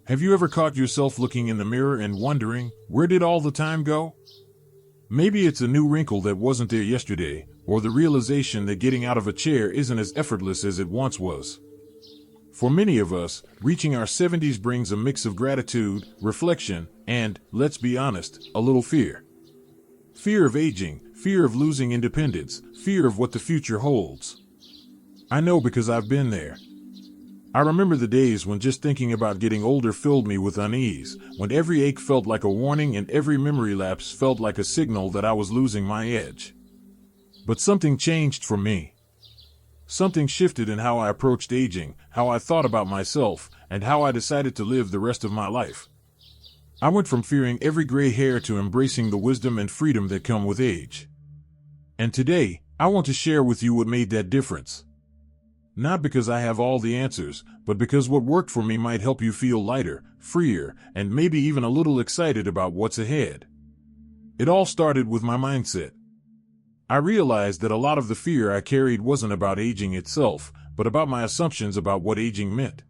Have you ever caught yourself looking in the mirror and wondering, where did all the time go? Maybe it's a new wrinkle that wasn't there yesterday, or the realization that getting out of a chair isn't as effortless as it once was. For many of us, reaching our 70s brings a mix of gratitude, reflection, and, let's be honest, a little fear. Fear of aging, fear of losing independence, fear of what the future holds. I know because I've been there. I remember the days when just thinking about getting older filled me with unease, when every ache felt like a warning and every memory lapse felt like a signal that I was losing my edge. But something changed for me. Something shifted in how I approached aging, how I thought about myself, and how I decided to live the rest of my life. I went from fearing every gray hair to embracing the wisdom and freedom that come with age. And today, I want to share with you what made that difference. Not because I have all the answers, but because what worked for me might help you feel lighter, freer, and maybe even a little excited about what's ahead. It all started with my mindset. I realized that a lot of the fear I carried wasn't about aging itself, but about my assumptions about what aging meant.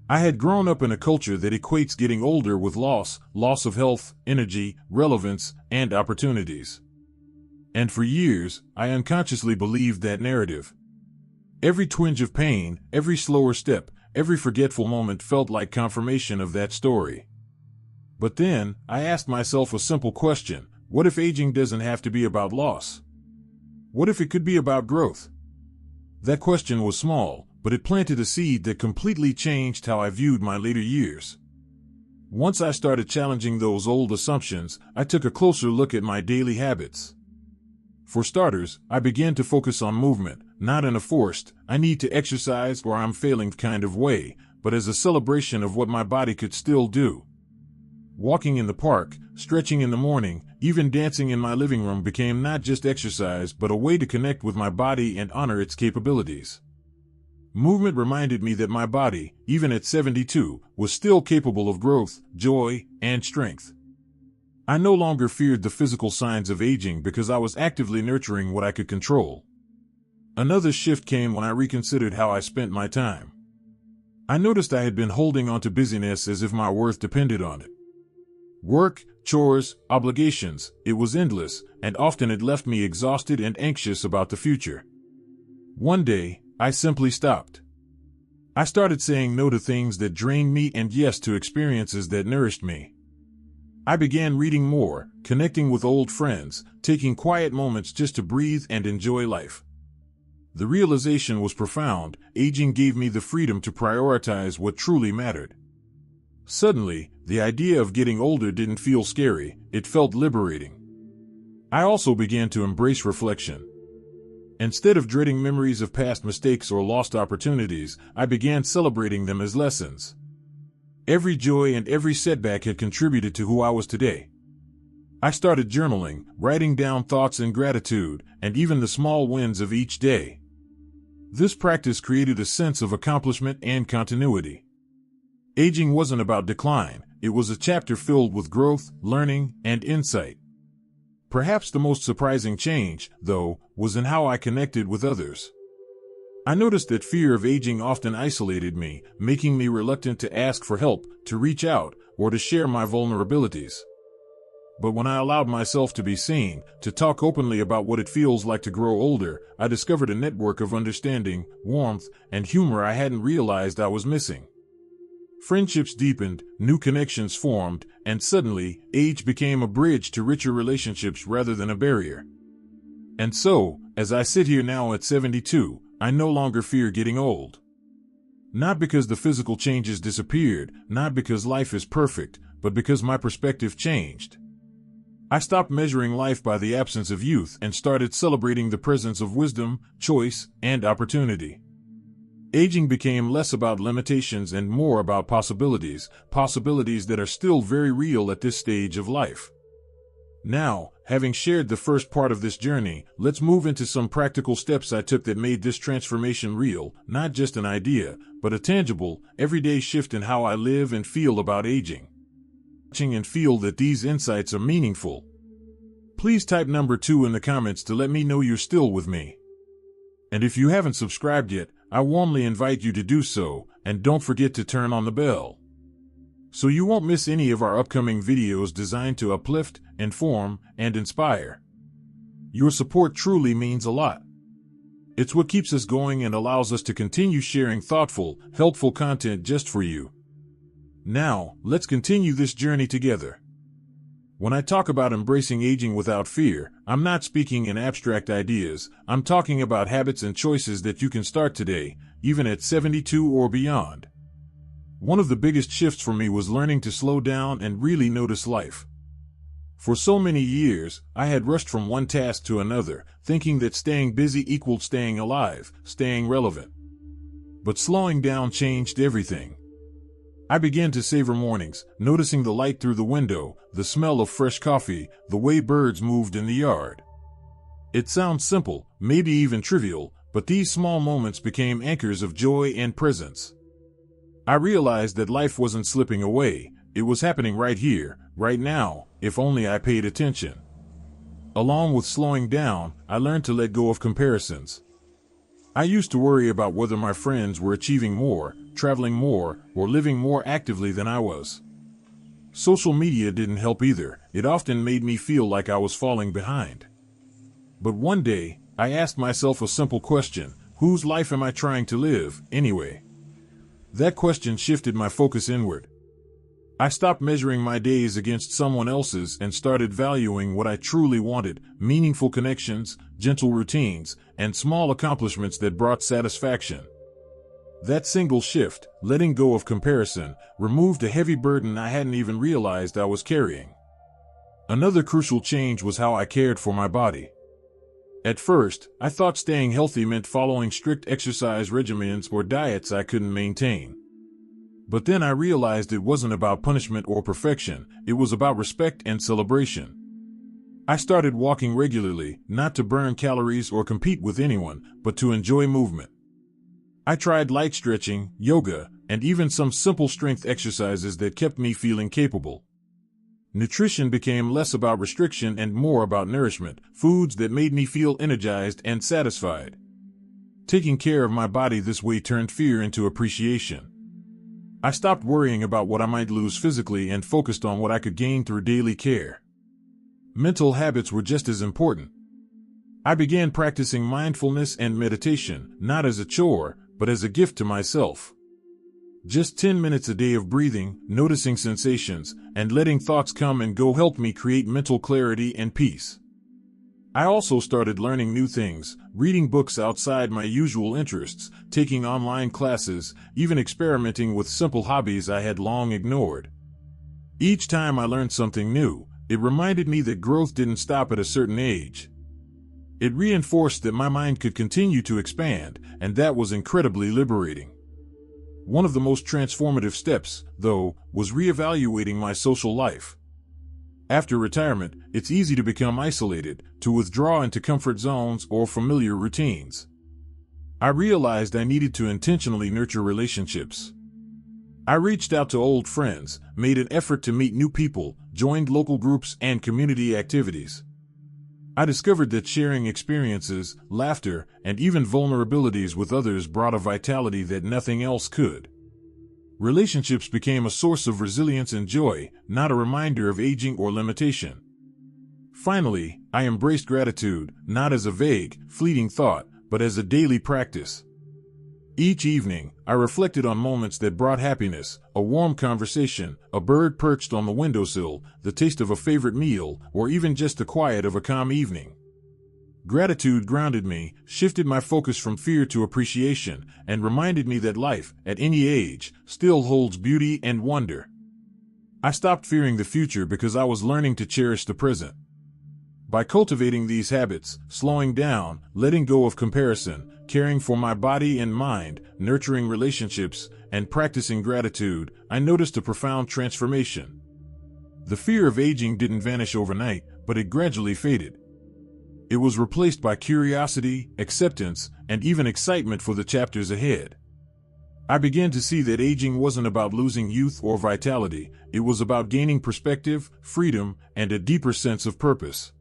I had grown up in a culture that equates getting older with loss of health, energy, relevance, and opportunities. And for years, I unconsciously believed that narrative. Every twinge of pain, every slower step, every forgetful moment felt like confirmation of that story. But then, I asked myself a simple question: what if aging doesn't have to be about loss? What if it could be about growth? That question was small, but it planted a seed that completely changed how I viewed my later years. Once I started challenging those old assumptions, I took a closer look at my daily habits. For starters, I began to focus on movement, not in a forced, I need to exercise or I'm failing kind of way, but as a celebration of what my body could still do. Walking in the park, stretching in the morning, even dancing in my living room became not just exercise but a way to connect with my body and honor its capabilities. Movement reminded me that my body, even at 72, was still capable of growth, joy, and strength. I no longer feared the physical signs of aging because I was actively nurturing what I could control. Another shift came when I reconsidered how I spent my time. I noticed I had been holding on to busyness as if my worth depended on it. Work, chores, obligations, it was endless, and often it left me exhausted and anxious about the future. One day, I simply stopped. I started saying no to things that drained me and yes to experiences that nourished me. I began reading more, connecting with old friends, taking quiet moments just to breathe and enjoy life. The realization was profound. Aging gave me the freedom to prioritize what truly mattered. Suddenly, the idea of getting older didn't feel scary, it felt liberating. I also began to embrace reflection. Instead of dreading memories of past mistakes or lost opportunities, I began celebrating them as lessons. Every joy and every setback had contributed to who I was today. I started journaling, writing down thoughts and gratitude, and even the small wins of each day. This practice created a sense of accomplishment and continuity. Aging wasn't about decline, it was a chapter filled with growth, learning, and insight. Perhaps the most surprising change, though, was in how I connected with others. I noticed that fear of aging often isolated me, making me reluctant to ask for help, to reach out, or to share my vulnerabilities. But when I allowed myself to be seen, to talk openly about what it feels like to grow older, I discovered a network of understanding, warmth, and humor I hadn't realized I was missing. Friendships deepened, new connections formed, and suddenly, age became a bridge to richer relationships rather than a barrier. And so, as I sit here now at 72, I no longer fear getting old. Not because the physical changes disappeared, not because life is perfect, but because my perspective changed. I stopped measuring life by the absence of youth and started celebrating the presence of wisdom, choice, and opportunity. Aging became less about limitations and more about possibilities that are still very real at this stage of life. Now, having shared the first part of this journey, let's move into some practical steps I took that made this transformation real, not just an idea, but a tangible, everyday shift in how I live and feel about aging. And feel that these insights are meaningful. Please type number 2 in the comments to let me know you're still with me. And if you haven't subscribed yet, I warmly invite you to do so, and don't forget to turn on the bell. so you won't miss any of our upcoming videos designed to uplift, inform, and inspire. Your support truly means a lot. It's what keeps us going and allows us to continue sharing thoughtful, helpful content just for you. Now, let's continue this journey together. When I talk about embracing aging without fear, I'm not speaking in abstract ideas. I'm talking about habits and choices that you can start today, even at 72 or beyond. One of the biggest shifts for me was learning to slow down and really notice life. For so many years, I had rushed from one task to another, thinking that staying busy equaled staying alive, staying relevant. But slowing down changed everything. I began to savor mornings, noticing the light through the window, the smell of fresh coffee, the way birds moved in the yard. It sounds simple, maybe even trivial, but these small moments became anchors of joy and presence. I realized that life wasn't slipping away, it was happening right here, right now, if only I paid attention. Along with slowing down, I learned to let go of comparisons. I used to worry about whether my friends were achieving more, traveling more, or living more actively than I was. Social media didn't help either. It often made me feel like I was falling behind. But one day, I asked myself a simple question: whose life am I trying to live, anyway? That question shifted my focus inward. I stopped measuring my days against someone else's and started valuing what I truly wanted: meaningful connections, gentle routines, and small accomplishments that brought satisfaction. That single shift, letting go of comparison, removed a heavy burden I hadn't even realized I was carrying. Another crucial change was how I cared for my body. At first, I thought staying healthy meant following strict exercise regimens or diets I couldn't maintain. But then I realized it wasn't about punishment or perfection, it was about respect and celebration. I started walking regularly, not to burn calories or compete with anyone, but to enjoy movement. I tried light stretching, yoga, and even some simple strength exercises that kept me feeling capable. Nutrition became less about restriction and more about nourishment, foods that made me feel energized and satisfied. Taking care of my body this way turned fear into appreciation. I stopped worrying about what I might lose physically and focused on what I could gain through daily care. Mental habits were just as important. I began practicing mindfulness and meditation, not as a chore, but as a gift to myself. Just 10 minutes a day of breathing, noticing sensations, and letting thoughts come and go helped me create mental clarity and peace. I also started learning new things, reading books outside my usual interests, taking online classes, even experimenting with simple hobbies I had long ignored. Each time I learned something new, it reminded me that growth didn't stop at a certain age. It reinforced that my mind could continue to expand, and that was incredibly liberating. One of the most transformative steps, though, was reevaluating my social life. After retirement, it's easy to become isolated, to withdraw into comfort zones or familiar routines. I realized I needed to intentionally nurture relationships. I reached out to old friends, made an effort to meet new people, joined local groups and community activities. I discovered that sharing experiences, laughter, and even vulnerabilities with others brought a vitality that nothing else could. Relationships became a source of resilience and joy, not a reminder of aging or limitation. Finally, I embraced gratitude, not as a vague, fleeting thought, but as a daily practice. Each evening, I reflected on moments that brought happiness: a warm conversation, a bird perched on the windowsill, the taste of a favorite meal, or even just the quiet of a calm evening. Gratitude grounded me, shifted my focus from fear to appreciation, and reminded me that life, at any age, still holds beauty and wonder. I stopped fearing the future because I was learning to cherish the present. By cultivating these habits, slowing down, letting go of comparison, caring for my body and mind, nurturing relationships, and practicing gratitude, I noticed a profound transformation. The fear of aging didn't vanish overnight, but it gradually faded. It was replaced by curiosity, acceptance, and even excitement for the chapters ahead. I began to see that aging wasn't about losing youth or vitality, it was about gaining perspective, freedom, and a deeper sense of purpose.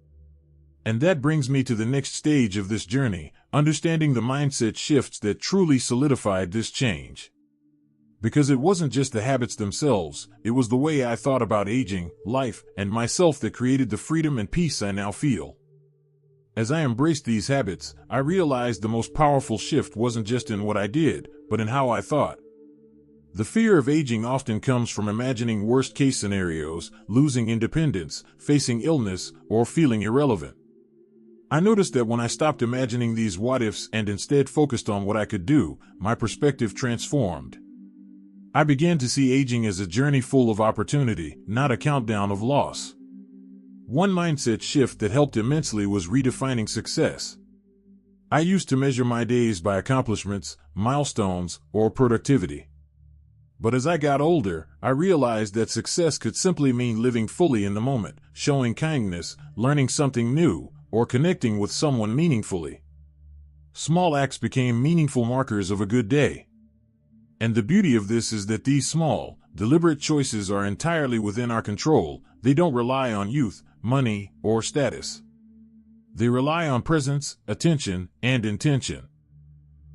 And that brings me to the next stage of this journey, understanding the mindset shifts that truly solidified this change. Because it wasn't just the habits themselves, it was the way I thought about aging, life, and myself that created the freedom and peace I now feel. As I embraced these habits, I realized the most powerful shift wasn't just in what I did, but in how I thought. The fear of aging often comes from imagining worst-case scenarios, losing independence, facing illness, or feeling irrelevant. I noticed that when I stopped imagining these what-ifs and instead focused on what I could do, my perspective transformed. I began to see aging as a journey full of opportunity, not a countdown of loss. One mindset shift that helped immensely was redefining success. I used to measure my days by accomplishments, milestones, or productivity. But as I got older, I realized that success could simply mean living fully in the moment, showing kindness, learning something new, or connecting with someone meaningfully. Small acts became meaningful markers of a good day. And the beauty of this is that these small, deliberate choices are entirely within our control. They don't rely on youth, money, or status. They rely on presence, attention, and intention.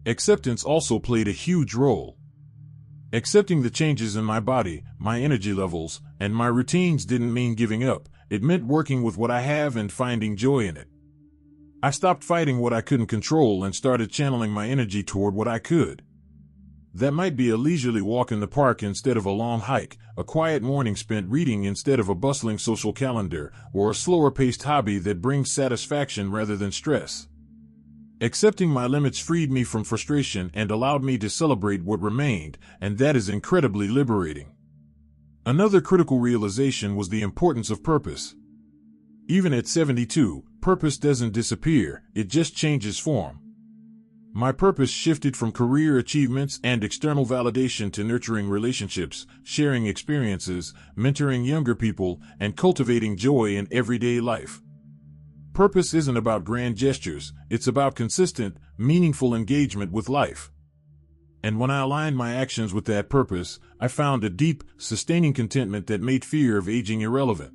Acceptance also played a huge role. Accepting the changes in my body, my energy levels, and my routines didn't mean giving up. It meant working with what I have and finding joy in it. I stopped fighting what I couldn't control and started channeling my energy toward what I could. That might be a leisurely walk in the park instead of a long hike, a quiet morning spent reading instead of a bustling social calendar, or a slower-paced hobby that brings satisfaction rather than stress. Accepting my limits freed me from frustration and allowed me to celebrate what remained, and that is incredibly liberating. Another critical realization was the importance of purpose. Even at 72, purpose doesn't disappear, it just changes form. My purpose shifted from career achievements and external validation to nurturing relationships, sharing experiences, mentoring younger people, and cultivating joy in everyday life. Purpose isn't about grand gestures, it's about consistent, meaningful engagement with life. And when I aligned my actions with that purpose, I found a deep, sustaining contentment that made fear of aging irrelevant.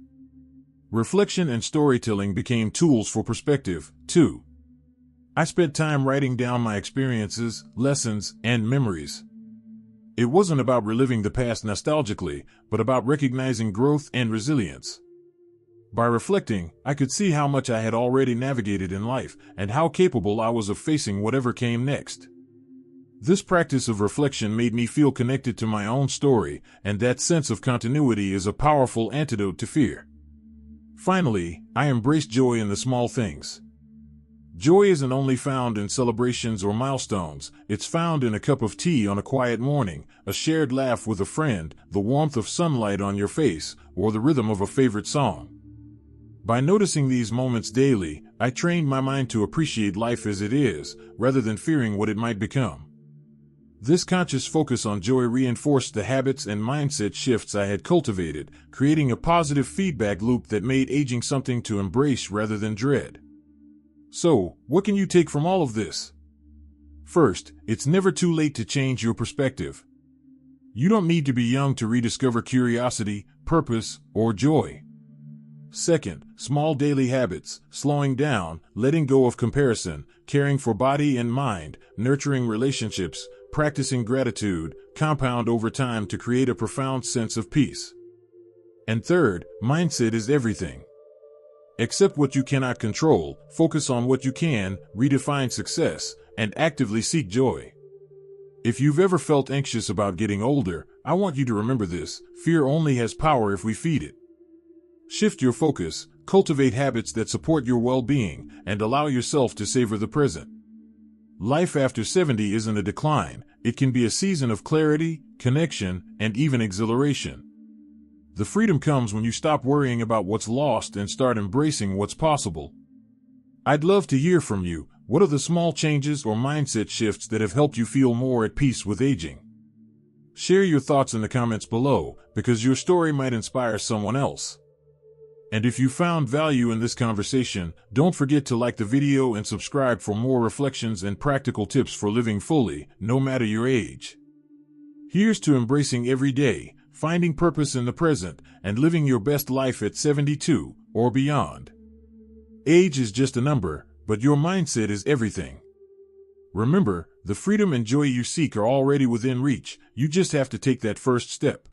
Reflection and storytelling became tools for perspective, too. I spent time writing down my experiences, lessons, and memories. It wasn't about reliving the past nostalgically, but about recognizing growth and resilience. By reflecting, I could see how much I had already navigated in life, and how capable I was of facing whatever came next. This practice of reflection made me feel connected to my own story, and that sense of continuity is a powerful antidote to fear. Finally, I embraced joy in the small things. Joy isn't only found in celebrations or milestones, it's found in a cup of tea on a quiet morning, a shared laugh with a friend, the warmth of sunlight on your face, or the rhythm of a favorite song. By noticing these moments daily, I trained my mind to appreciate life as it is, rather than fearing what it might become. This conscious focus on joy reinforced the habits and mindset shifts I had cultivated, creating a positive feedback loop that made aging something to embrace rather than dread. So, what can you take from all of this? First, it's never too late to change your perspective. You don't need to be young to rediscover curiosity, purpose, or joy. Second, small daily habits, slowing down, letting go of comparison, caring for body and mind, nurturing relationships, practicing gratitude, compound over time to create a profound sense of peace. And third, mindset is everything. Accept what you cannot control, focus on what you can, redefine success, and actively seek joy. If you've ever felt anxious about getting older, I want you to remember this: fear only has power if we feed it. Shift your focus, cultivate habits that support your well-being, and allow yourself to savor the present. Life after 70 isn't a decline, it can be a season of clarity, connection, and even exhilaration. The freedom comes when you stop worrying about what's lost and start embracing what's possible. I'd love to hear from you. What are the small changes or mindset shifts that have helped you feel more at peace with aging? Share your thoughts in the comments below, because your story might inspire someone else. And if you found value in this conversation, don't forget to like the video and subscribe for more reflections and practical tips for living fully, no matter your age. Here's to embracing every day, finding purpose in the present, and living your best life at 72 or beyond. Age is just a number, but your mindset is everything. Remember, the freedom and joy you seek are already within reach. You just have to take that first step.